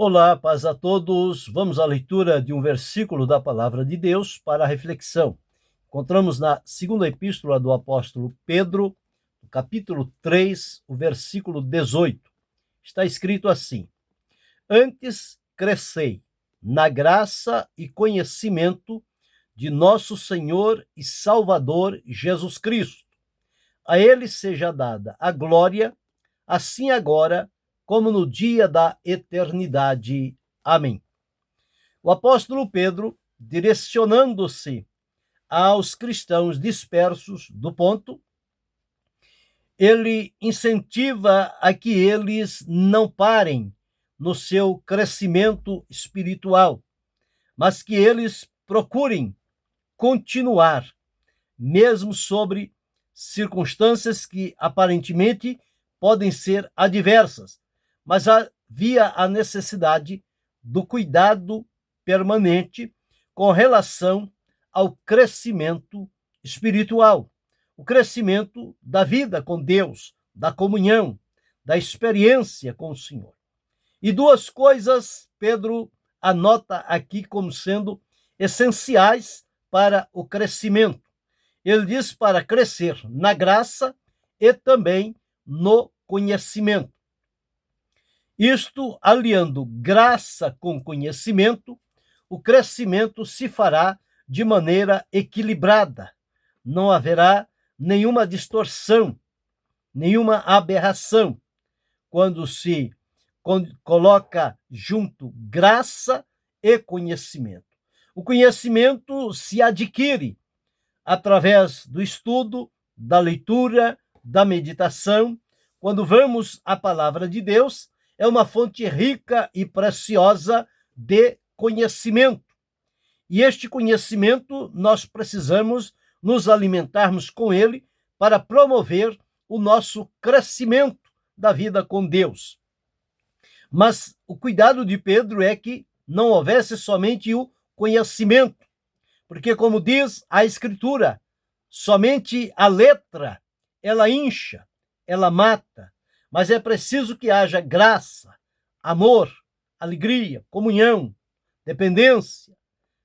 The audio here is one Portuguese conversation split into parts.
Olá, paz a todos. Vamos à leitura de um versículo da Palavra de Deus para a reflexão. Encontramos na segunda epístola do apóstolo Pedro, no capítulo 3, o versículo 18. Está escrito assim: Antes crescei na graça e conhecimento de nosso Senhor e Salvador Jesus Cristo. A ele seja dada a glória, assim agora como no dia da eternidade. Amém. O apóstolo Pedro, direcionando-se aos cristãos dispersos do ponto, ele incentiva a que eles não parem no seu crescimento espiritual, mas que eles procurem continuar, mesmo sobre circunstâncias que aparentemente podem ser adversas, mas havia a necessidade do cuidado permanente com relação ao crescimento espiritual, o crescimento da vida com Deus, da comunhão, da experiência com o Senhor. E duas coisas Pedro anota aqui como sendo essenciais para o crescimento. Ele diz para crescer na graça e também no conhecimento. Isto, aliando graça com conhecimento, o crescimento se fará de maneira equilibrada. Não haverá nenhuma distorção, nenhuma aberração, quando se coloca junto graça e conhecimento. O conhecimento se adquire através do estudo, da leitura, da meditação. Quando vamos à palavra de Deus, é uma fonte rica e preciosa de conhecimento. E este conhecimento, nós precisamos nos alimentarmos com ele para promover o nosso crescimento da vida com Deus. Mas o cuidado de Pedro é que não houvesse somente o conhecimento, porque, como diz a Escritura, somente a letra, ela incha, ela mata, mas é preciso que haja graça, amor, alegria, comunhão, dependência,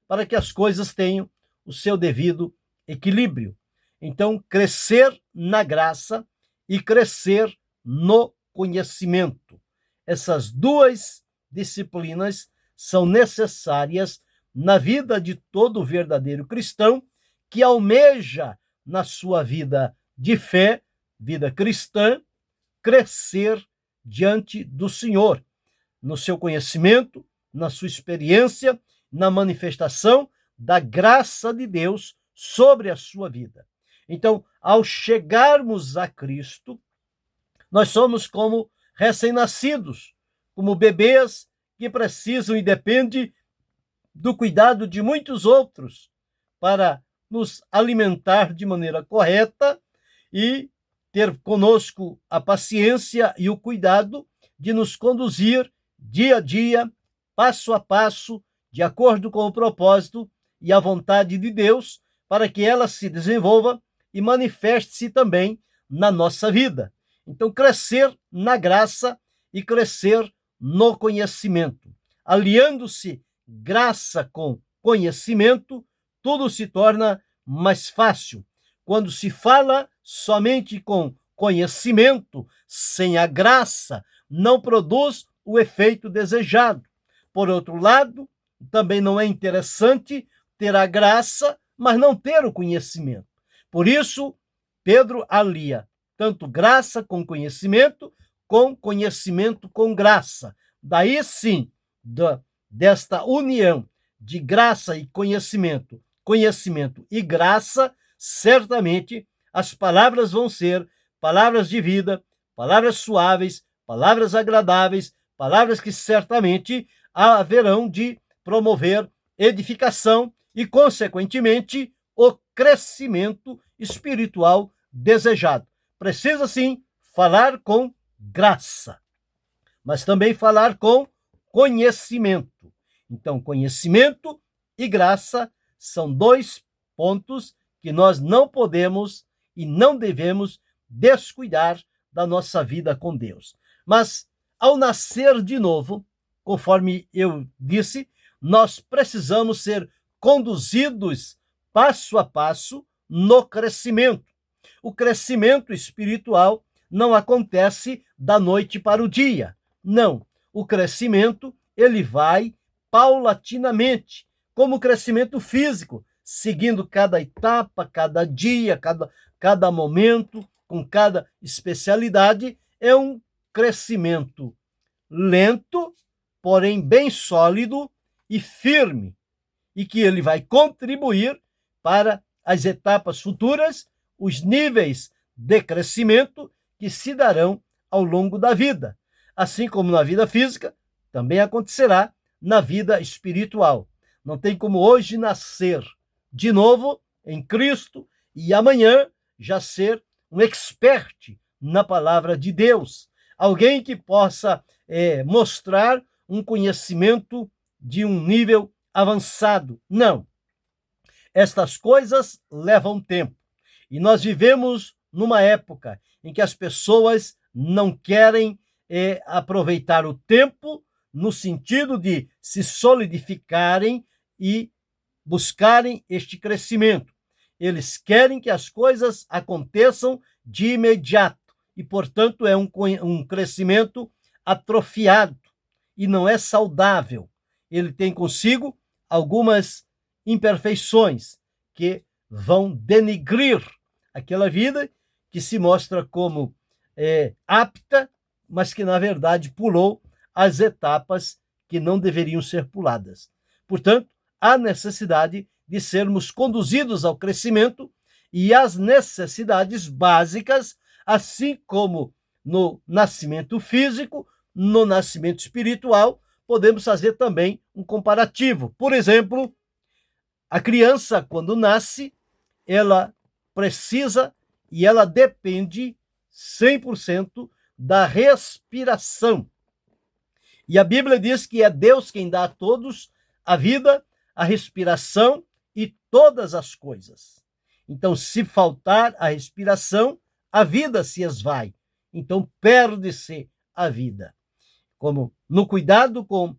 para que as coisas tenham o seu devido equilíbrio. Então, crescer na graça e crescer no conhecimento. Essas duas disciplinas são necessárias na vida de todo verdadeiro cristão que almeja na sua vida de fé, vida cristã, crescer diante do Senhor, no seu conhecimento, na sua experiência, na manifestação da graça de Deus sobre a sua vida. Então, ao chegarmos a Cristo, nós somos como recém-nascidos, como bebês que precisam e dependem do cuidado de muitos outros para nos alimentar de maneira correta e ter conosco a paciência e o cuidado de nos conduzir dia a dia, passo a passo, de acordo com o propósito e a vontade de Deus, para que ela se desenvolva e manifeste-se também na nossa vida. Então, crescer na graça e crescer no conhecimento. Aliando-se graça com conhecimento, tudo se torna mais fácil. Quando se fala somente com conhecimento, sem a graça, não produz o efeito desejado. Por outro lado, também não é interessante ter a graça, mas não ter o conhecimento. Por isso, Pedro alia tanto graça com conhecimento com graça. Daí sim, desta união de graça e conhecimento, conhecimento e graça, certamente as palavras vão ser palavras de vida, palavras suaves, palavras agradáveis, palavras que certamente haverão de promover edificação e, consequentemente, o crescimento espiritual desejado. Precisa, sim, falar com graça, mas também falar com conhecimento. Então, conhecimento e graça são dois pontos que nós não podemos e não devemos descuidar da nossa vida com Deus. Mas, ao nascer de novo, conforme eu disse, nós precisamos ser conduzidos passo a passo no crescimento. O crescimento espiritual não acontece da noite para o dia. Não. O crescimento, ele vai paulatinamente, como o crescimento físico, seguindo cada etapa, cada dia, cada momento, com cada especialidade. É um crescimento lento, porém bem sólido e firme, e que ele vai contribuir para as etapas futuras, os níveis de crescimento que se darão ao longo da vida. Assim como na vida física, também acontecerá na vida espiritual. Não tem como hoje nascer de novo em Cristo e amanhã já ser um expert na palavra de Deus. Alguém que possa mostrar um conhecimento de um nível avançado. Não. Estas coisas levam tempo. E nós vivemos numa época em que as pessoas não querem aproveitar o tempo no sentido de se solidificarem e buscarem este crescimento. Eles querem que as coisas aconteçam de imediato e, portanto, é um crescimento atrofiado e não é saudável. Ele tem consigo algumas imperfeições que vão denigrir aquela vida que se mostra como apta, mas que, na verdade, pulou as etapas que não deveriam ser puladas. Portanto, há necessidade de sermos conduzidos ao crescimento e às necessidades básicas, assim como no nascimento físico, no nascimento espiritual, podemos fazer também um comparativo. Por exemplo, a criança, quando nasce, ela precisa e ela depende 100% da respiração. E a Bíblia diz que é Deus quem dá a todos a vida, a respiração e todas as coisas. Então, se faltar a respiração, a vida se esvai. Então, perde-se a vida. Como no cuidado com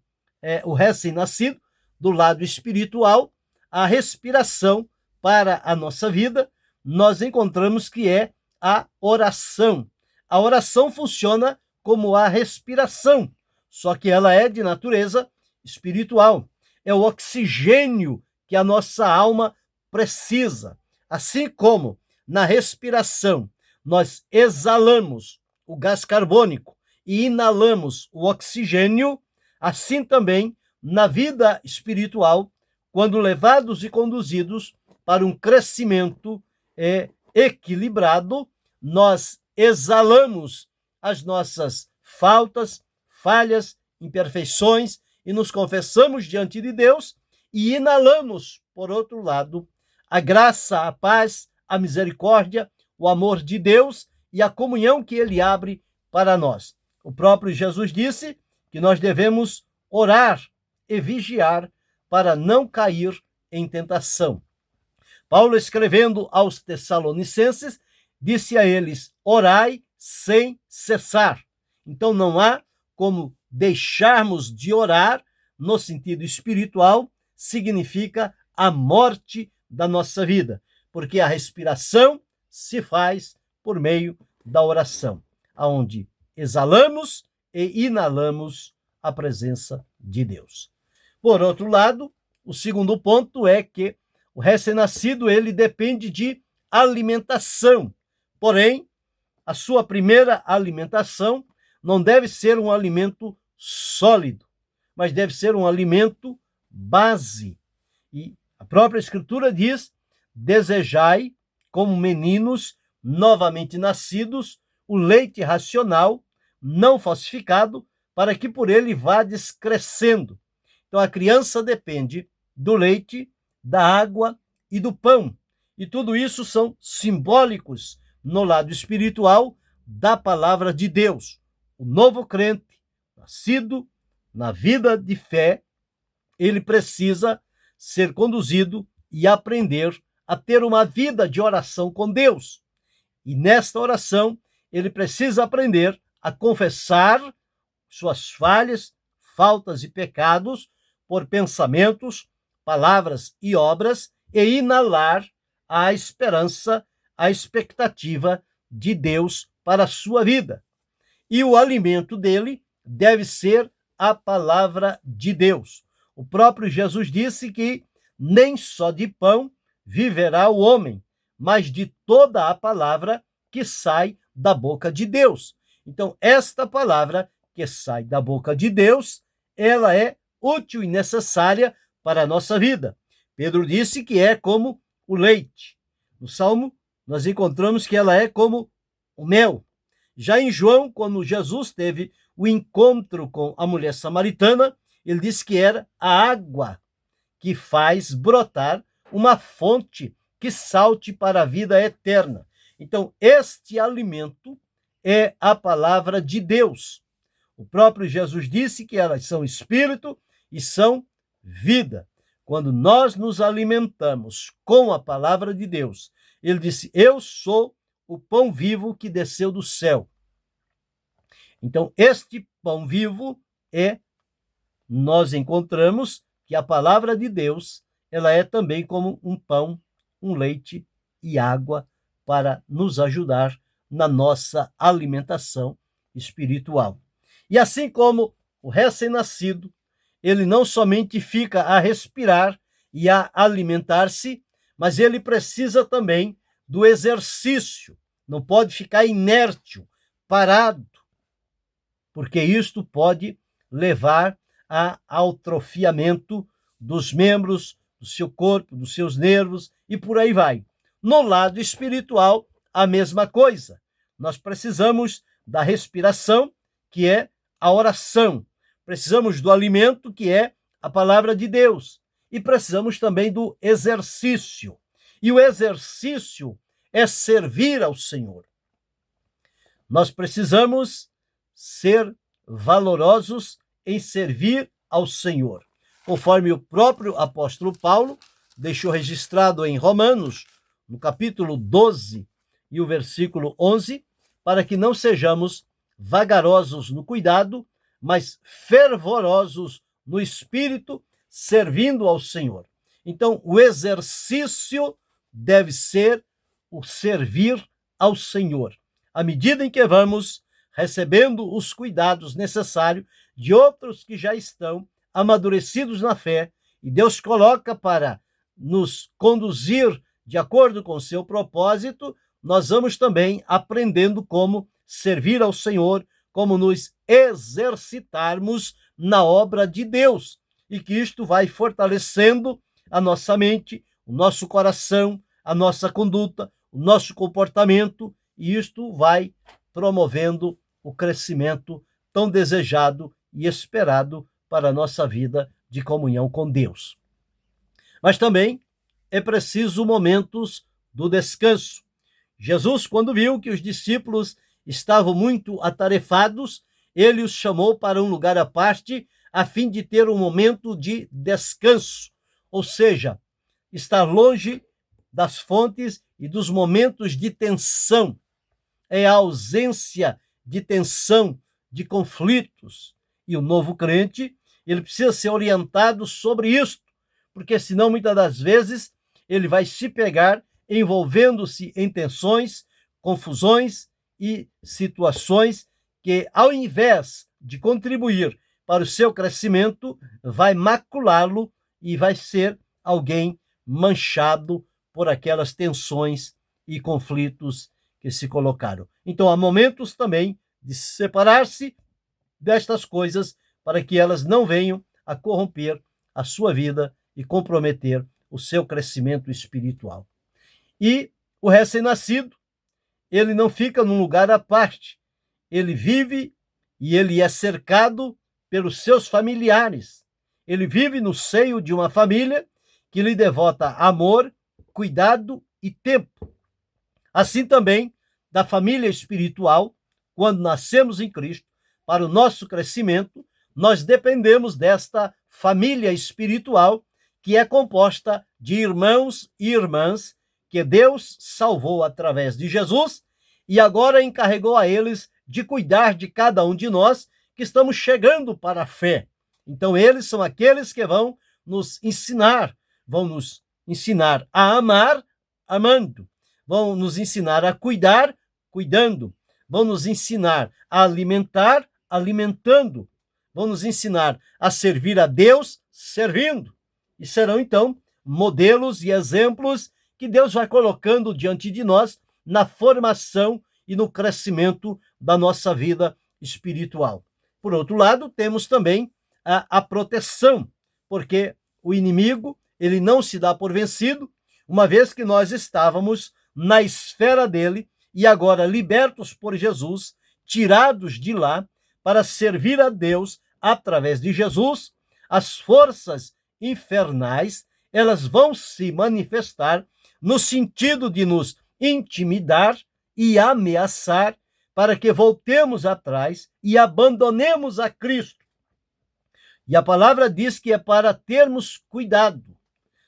o recém-nascido, do lado espiritual, a respiração para a nossa vida, nós encontramos que é a oração. A oração funciona como a respiração, só que ela é de natureza espiritual. É o oxigênio que a nossa alma precisa. Assim como na respiração nós exalamos o gás carbônico e inalamos o oxigênio, assim também na vida espiritual, quando levados e conduzidos para um crescimento equilibrado, nós exalamos as nossas faltas, falhas, imperfeições e nos confessamos diante de Deus e inalamos, por outro lado, a graça, a paz, a misericórdia, o amor de Deus e a comunhão que Ele abre para nós. O próprio Jesus disse que nós devemos orar e vigiar para não cair em tentação. Paulo, escrevendo aos Tessalonicenses, disse a eles: orai sem cessar. Então não há como deixarmos de orar no sentido espiritual, significa a morte da nossa vida, porque a respiração se faz por meio da oração, aonde exalamos e inalamos a presença de Deus. Por outro lado, o segundo ponto é que o recém-nascido ele depende de alimentação. Porém, a sua primeira alimentação não deve ser um alimento sólido, mas deve ser um alimento base. E a própria Escritura diz: desejai, como meninos novamente nascidos, o leite racional, não falsificado, para que por ele vades crescendo. Então a criança depende do leite, da água e do pão. E tudo isso são simbólicos no lado espiritual da palavra de Deus. O novo crente, nascido na vida de fé, ele precisa ser conduzido e aprender a ter uma vida de oração com Deus. E nesta oração, ele precisa aprender a confessar suas falhas, faltas e pecados por pensamentos, palavras e obras e inalar a esperança, a expectativa de Deus para a sua vida. E o alimento dele deve ser a palavra de Deus. O próprio Jesus disse que nem só de pão viverá o homem, mas de toda a palavra que sai da boca de Deus. Então, esta palavra que sai da boca de Deus, ela é útil e necessária para a nossa vida. Pedro disse que é como o leite. No Salmo, nós encontramos que ela é como o mel. Já em João, quando Jesus teve o encontro com a mulher samaritana, ele disse que era a água que faz brotar uma fonte que salte para a vida eterna. Então, este alimento é a palavra de Deus. O próprio Jesus disse que elas são espírito e são vida. Quando nós nos alimentamos com a palavra de Deus, ele disse: eu sou o pão vivo que desceu do céu. Então, este pão vivo nós encontramos que a palavra de Deus, ela é também como um pão, um leite e água para nos ajudar na nossa alimentação espiritual. E assim como o recém-nascido, ele não somente fica a respirar e a alimentar-se, mas ele precisa também do exercício. Não pode ficar inértil, parado, porque isto pode levar a atrofiamento dos membros do seu corpo, dos seus nervos e por aí vai. No lado espiritual, a mesma coisa. Nós precisamos da respiração, que é a oração. Precisamos do alimento, que é a palavra de Deus. E precisamos também do exercício. E o exercício é servir ao Senhor. Nós precisamos ser valorosos em servir ao Senhor. Conforme o próprio apóstolo Paulo deixou registrado em Romanos, no capítulo 12 e o versículo 11, para que não sejamos vagarosos no cuidado, mas fervorosos no espírito, servindo ao Senhor. Então, o exercício deve ser o servir ao Senhor. À medida em que vamos recebendo os cuidados necessários de outros que já estão amadurecidos na fé, e Deus coloca para nos conduzir de acordo com o seu propósito, nós vamos também aprendendo como servir ao Senhor, como nos exercitarmos na obra de Deus, e que isto vai fortalecendo a nossa mente, o nosso coração, a nossa conduta, o nosso comportamento, e isto vai promovendo o crescimento tão desejado e esperado para a nossa vida de comunhão com Deus. Mas também é preciso momentos do descanso. Jesus, quando viu que os discípulos estavam muito atarefados, ele os chamou para um lugar à parte, a fim de ter um momento de descanso, ou seja, estar longe das fontes e dos momentos de tensão. É a ausência de tensão, de conflitos. E o novo crente, ele precisa ser orientado sobre isto, porque senão, muitas das vezes, ele vai se pegar envolvendo-se em tensões, confusões e situações que, ao invés de contribuir para o seu crescimento, vai maculá-lo e vai ser alguém manchado por aquelas tensões e conflitos que se colocaram. Então, há momentos também de separar-se destas coisas para que elas não venham a corromper a sua vida e comprometer o seu crescimento espiritual. E o recém-nascido, ele não fica num lugar à parte. Ele vive e ele é cercado pelos seus familiares. Ele vive no seio de uma família que lhe devota amor, cuidado e tempo. Assim também, da família espiritual, quando nascemos em Cristo, para o nosso crescimento, nós dependemos desta família espiritual que é composta de irmãos e irmãs que Deus salvou através de Jesus e agora encarregou a eles de cuidar de cada um de nós que estamos chegando para a fé. Então, eles são aqueles que vão nos ensinar a amar, amando, vão nos ensinar a cuidar, cuidando, vão nos ensinar a alimentar, alimentando, vão nos ensinar a servir a Deus, servindo. E serão, então, modelos e exemplos que Deus vai colocando diante de nós na formação e no crescimento da nossa vida espiritual. Por outro lado, temos também a proteção, porque o inimigo, ele não se dá por vencido, uma vez que nós estávamos na esfera dele e agora libertos por Jesus, tirados de lá para servir a Deus através de Jesus, as forças infernais, elas vão se manifestar no sentido de nos intimidar e ameaçar para que voltemos atrás e abandonemos a Cristo. E a palavra diz que é para termos cuidado,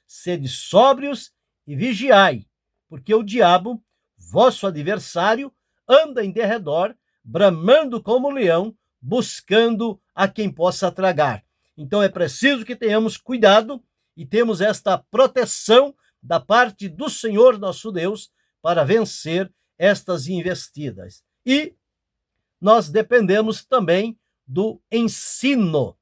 sede sóbrios e vigiai, porque o diabo, vosso adversário, anda em derredor, bramando como leão, buscando a quem possa tragar. Então é preciso que tenhamos cuidado e temos esta proteção da parte do Senhor nosso Deus para vencer estas investidas. E nós dependemos também do ensino.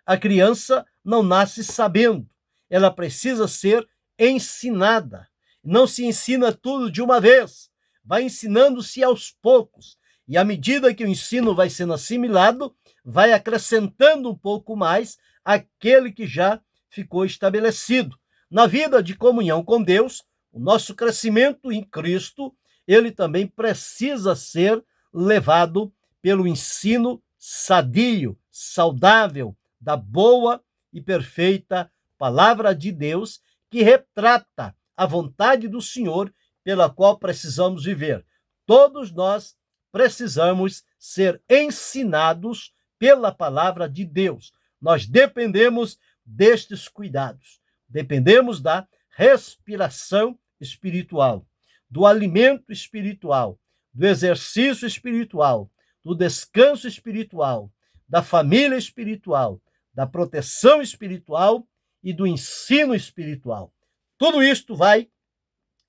A criança não nasce sabendo, ela precisa ser ensinada. Não se ensina tudo de uma vez, vai ensinando-se aos poucos. E à medida que o ensino vai sendo assimilado, vai acrescentando um pouco mais aquele que já ficou estabelecido. Na vida de comunhão com Deus, o nosso crescimento em Cristo, ele também precisa ser levado pelo ensino sadio, saudável, da boa e perfeita palavra de Deus, que retrata a vontade do Senhor pela qual precisamos viver. Todos nós precisamos ser ensinados pela palavra de Deus. Nós dependemos destes cuidados. Dependemos da respiração espiritual, do alimento espiritual, do exercício espiritual, do descanso espiritual, da família espiritual, da proteção espiritual e do ensino espiritual. Tudo isto vai,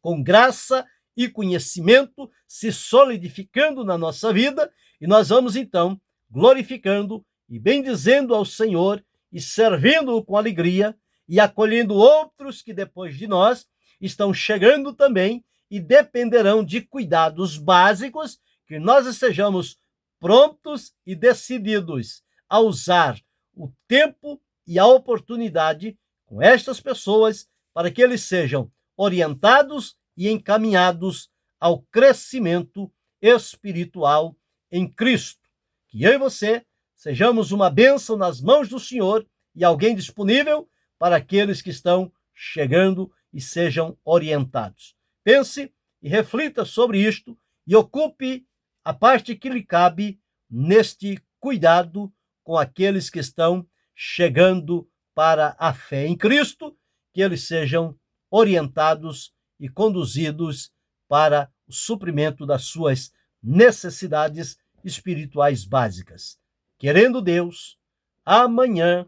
com graça e conhecimento, se solidificando na nossa vida e nós vamos, então, glorificando e bendizendo ao Senhor e servindo-o com alegria e acolhendo outros que depois de nós estão chegando também e dependerão de cuidados básicos, que nós estejamos prontos e decididos a usar o tempo e a oportunidade com estas pessoas para que eles sejam orientados e encaminhados ao crescimento espiritual em Cristo. Que eu e você sejamos uma bênção nas mãos do Senhor e alguém disponível para aqueles que estão chegando e sejam orientados. Pense e reflita sobre isto e ocupe a parte que lhe cabe neste cuidado com aqueles que estão chegando para a fé em Cristo, que eles sejam orientados e conduzidos para o suprimento das suas necessidades espirituais básicas. Querendo Deus, amanhã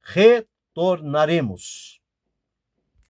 retornaremos.